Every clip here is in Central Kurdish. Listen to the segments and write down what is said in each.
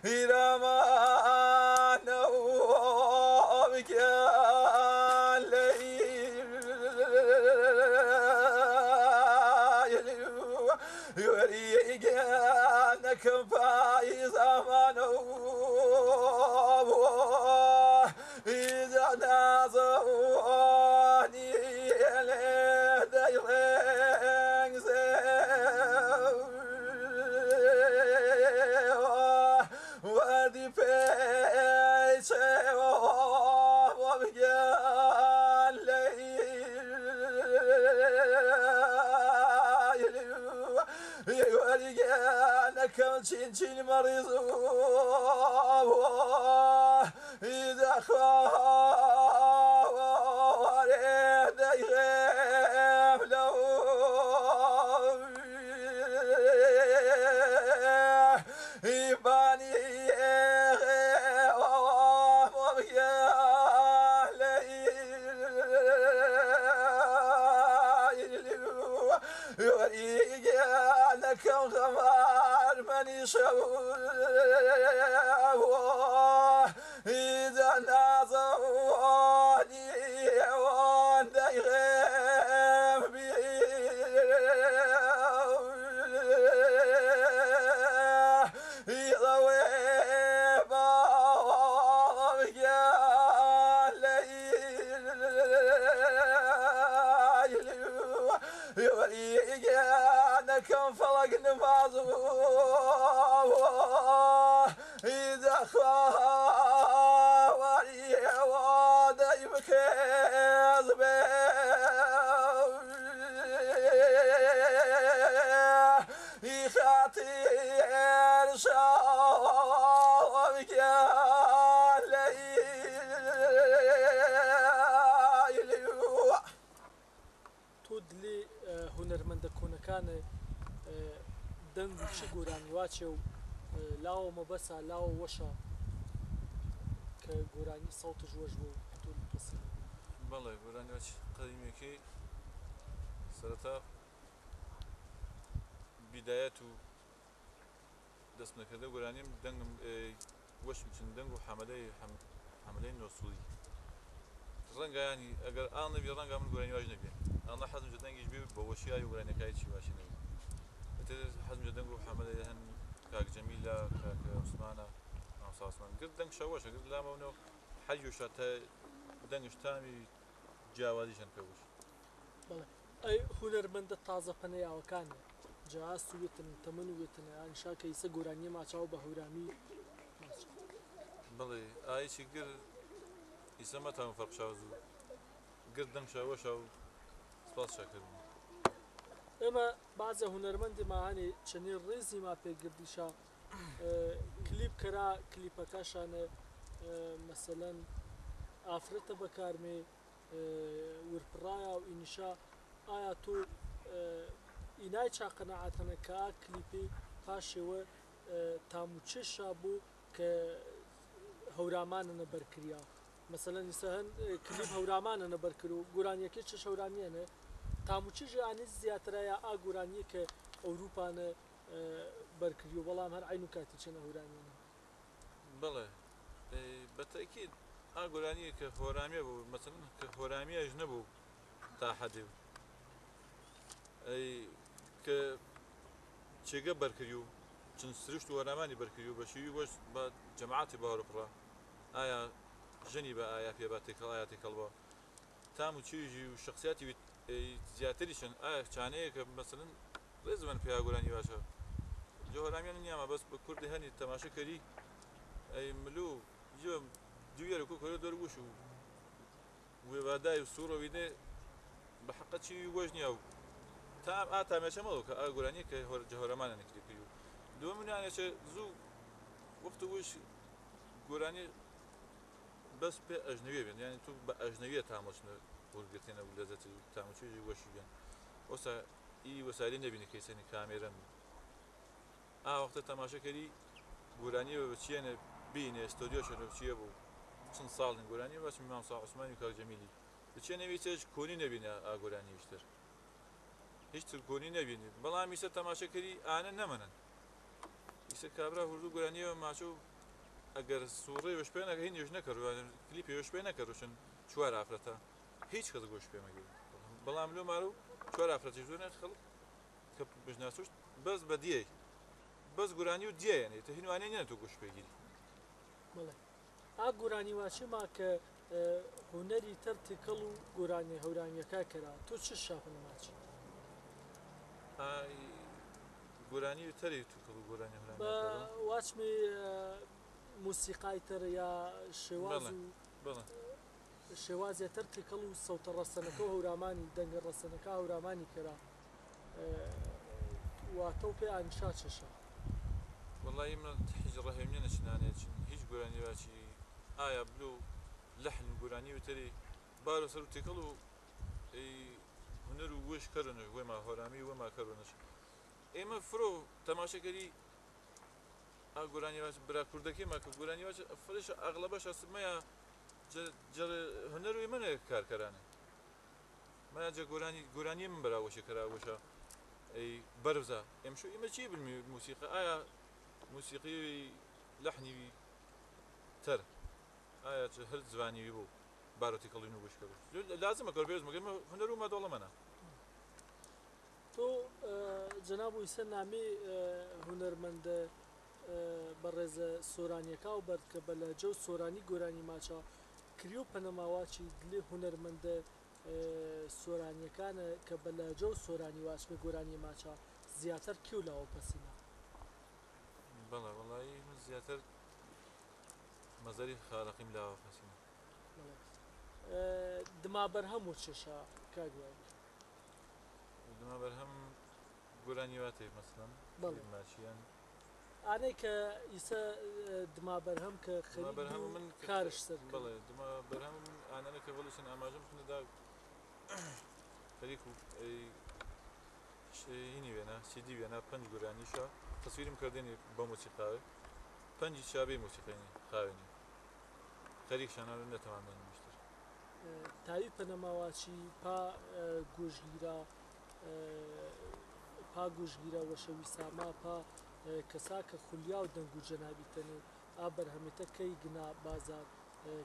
إلى ما نومك يا الليل يريق أنك فايز أمانه إذا نازوني لديرين وذي فيش وبقى الليل يوريك شين مريض إذا خوارد يغيب لو يباني يوريك غمار من يشوه إذا نازوني وانت يغيب بي يضوي بابك يا ليل يوريك أنك فلق نفاذه إذا خواري وضيفك يذبه يخاطر شاوك يا ليل تودلي هنرمند كونكان دنگ چی گورانی واچه و لاو مبسا لاو وشا که گورانی صوت جوش بو طول قصه بەڵێ گۆرانی واچ قەدیمەکەی سەرەتا بیدایەت و دەستنەکردە گۆرانیم دەنگم وەشم چند دەنگ و حەمەدەی نۆسوولی ڕەنگە ینی ئەگەر ئاڵ نەبی ڕەنگە من گۆرانی واژ نەبێ ئاڵە حەزم دەنگیش بێ بە وەشیای و گۆرانەکەی چی باشی نەبێ حەزم دەنگ و حەمەدەی هەن کاک جەمیلە کاک عوسمانە مامۆستا عوسمان گرت دەنگ شەوەشە گرت لامەونەوە حەج و شاتە دەنگش تامی جیاوازیشان پێوش بەڵێ ئەی هونەرمەندە تازە پەنەیاوەکانە جا سووتن تەمەن وێتنە ئانشا کە ئیسە گۆرانیە ماچاو بە هەورامی بەڵێ ئایچی گر ئیسەمە تاون فەرقشاوز و گر دەنگ شەوەشە و سپاس شاکردن ئێمە بازە هونەرمەندی ماهانێ چەنێ ڕێزی ما پێگردیشا کلیپ کەرا کلیپەکەشانە مەسەلەن ئافرەتە بەکارمێ ورپڕایە و ئینیشا ئایا تۆ ئینای چاقەنەعاتەنە کە کلیپی پاشێوە تاموچێشا بوو کە هەورامانە بەرکریا مەسەلەن ئیسە هەن کلیپ هەورامانە بەرکرد و گۆرانیەکەی چش هەورانیانە تاموچێژ ئانی زیاترایە ئا گۆرانیە کە ئەوروپانە بەرکردی و بەڵام هەر عین و کاتی چەنە هەورانیانە بەڵێ بەتەکید ئا گۆرانیە کە هۆرامیە بوو مەسەلەن کە هۆرامیەش نەبوو تا حەدێ ئەی کە چێگە بەرکردی و چەند سرشت و وەرامانی بەرکردی و بەشیوی وەش بە جەماعەتی باوەڕپڕا ئایا ژەنی بە ئایا پێ با تێکەڵ ئایا تێکەڵەوە تام و چێژی و شخصیاتی زیاتریشن ئایا چانەیە کە مەسەلەن ڕێز بن پێیا گۆرانی باشە جۆهۆرامیان نیامە بەس بە کوردی هەنی تەماشەکەری ئەی ملوو دوێر کو کۆرە دەروش و وێوادای و سوورەویدێ بە حەقەتی وەژ نییە و تا ئاتامێشەمەڵەوە کە ئا گۆرانی کە جەهۆرەمانە نەکردی و دووەمونیانێکە زوو وەختە وش گۆرانی بەس پێ ئەژنەوێ بێن یانی تو بە ئەژنەویە تامۆچنە وەرگرتێنە و لەزەت تامۆچێژی وەشی بێن ئۆستا ئی وەسایلی نەبینی کەیسەنی کامێرەم ئا وەختە تەماشەکەری گۆرانی بە چیانە بینێ ئستۆدیۆشەنە چیە بوو چەند ساڵن گۆرانی باسی مامۆستا عوسمانی و کاک جەمیلی بچێنەوی چێش کۆنی نەبینە ئا گۆرانی هیچتر هیچتر کۆنی نەبینی بەڵام ئیسە تەماشەکەری ئانە نەمەنن بەسی کابرا هوردوو گۆرانیەوە ماچوو ئەگەر سوڕی وەش پێ نەکە هین ێژ نەکەروە کلیپی وەش پێ نەکەڕوشن چوار ئافرەتە هیچ کەس گۆش پێمەگەی بەڵام لۆ مارە و چوار ئافرەتی زۆر خەڵک کە بژناسوش بەس بە دیەی بەس گۆرانی و دیەیەنێ تە هینوانێ نێن تۆ گۆش پێگیری بڵێ ئا گۆرانی واچما کە هوەری تەر تێکەڵ و گۆرانی هەورانیەکە کەرا تۆ چ شاپنەماچ گۆرانی و تەری توکەڵ و گۆرانی بە واچمی موسیقای تر یا شێواز و شێوازێتر تێکەڵ و سەوتە ڕەسەنەکە و هەورامانی دەنگە ڕەسەنەکە هەورامانی کەرا واتە و پێ ئانشا چێشە والله من هیچ ڕەهێمنیە نەچنانێت هیچ گۆرانیواچی ئایا بلو لەحن و گۆرانی و تەری بارە سەر و تێکەڵ و هونەر و وش کەرنش وێما هۆرامی وێما کەرۆنش ئێمە فرۆ تەماشەکەری ئا گۆرانیواچ برا کوردەکەی ماکە گۆرانیواچ فرش ئەغلبەش ئەسمەیە هونەر و منە کارکەرانە مایا جە گۆرانی من بەراوەشە کەراوەشە ئەی بەرزە ئێمشو ئێمە چی بلمی موسیقی ئایا موسیقی لەحنی تەر ئایا هەر زوانیوی بوو باڕەتی کەڵین و گوشکە لازمە کە بێز مەگەم هونەر و مادۆڵە منە تۆ جەناب و ئیسە نامێ هونەرمەندە بەڕێزە سۆرانیەکە و بەرد کە بە لەهجە و سۆرانی گۆرانی ماچە کری و پەنەماواچی دلێ هونەرمەندە سۆرانیەکانە کە بە لەهجە و سۆرانی واشمە گۆرانی ماچە زیاتر کی و لاوە پەسینە بەڵێ وەڵایی من زیاتر مەزەری خاڵقیم لاوە پەسینە دما بەرهەم و چێشە کاگوای دما بەرهەم گۆرانی واتێ مەسڵەن ماچیان ئانەی کە ئیسە دما بەرهەم کە خەریک من کارش سەر بڵێ دما بەرهەم ئانانە کە بەڵشن ئاماژەم کنەدا خەریک و هینی وێنە سیدی وێنە پەنج گۆرانیشە تەسویرم کردێنی بە موسیقاوێ پەنجی چابەی موسیقینی خاوێنی خەریکشانە نەتەوانێنی مشتر تاوی پەنەماواچی پا گۆژگیرە پا گۆژگیرە وەشەوی ساما پا کەسا کە خولیا و دەنگ و جەنابیتەنێ ئا بەرهەمێتە کەی گنا بازار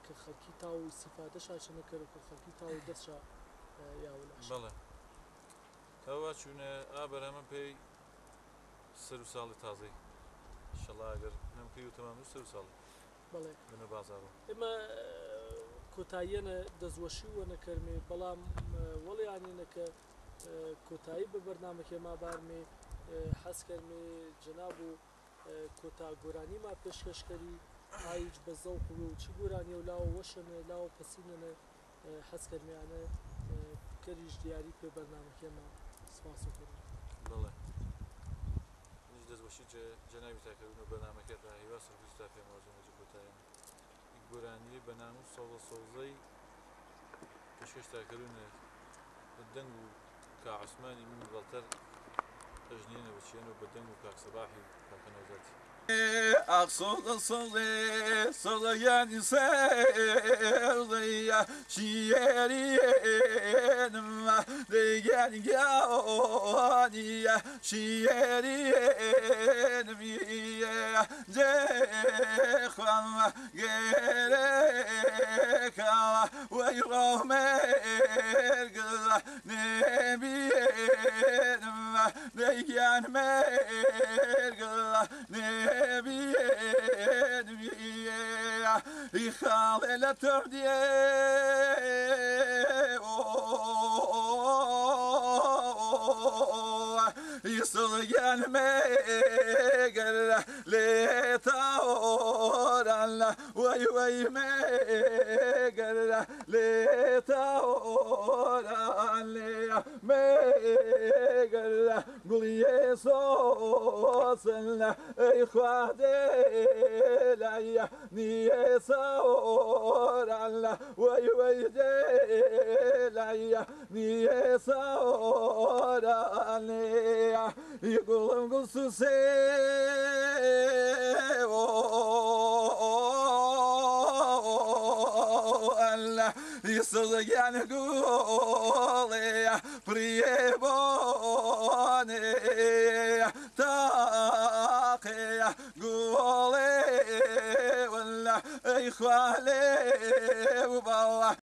کە خەڵکی تا و سیفادەشا چنەکەرە کە خەڵکی تا و دەستشا یاولاش بەڵێ ئەوە چوونە ئا بەرهەمە پێی سەر و ساڵی تازەی شەڵا ئەگەر نەمکەی و تەمام سەر و ساڵی بەڵێ بنە بازارەوە ئێمە کۆتاییەنە دەزوەشی وە نەکەرمێ بەڵام وەڵیانینە کە کۆتایی بە بەرنامەکێ ما بارمێ حەز کەرمێ جەناب و کۆتا گۆرانی ما پێشکەشکەری ئایج بە زەوق و چی گۆرانی و لاوە وەشەنە لاوە پەسینەنە حەز کەرمیانە کەریش دیاری پێ بەرنامەکێمە سپاس و بەڵێ هیچ دەستبەشی جەناوی تاکەون و بەرنامەکەت هیوا سەرگوزتا پێمەوەزمەجی کۆتاییان گۆرانی بەنام و سەوڵە سەوزەی پێشکەش تاکەونە دەنگ و کا عوسمانی من بەڵتەر ئەژنێنە بچیان و بە دەنگ و کاک سەباحی کاکە نەوزەتی أقصد صلي صليان سيرضي شيري ما ديان جاني شيري مية جخم غيرك ويروم القل نبي ما ديان مالقل نبي خالة تبدي يصليان ميقل لتاورا وي ميقل لتاورا ميقل قل يسوسنا إخواتي لي نيسورا وي لي نيسورا يقول قصصي يصدقان قولي بريبوني تاقي والله ولا إخوالي وبالله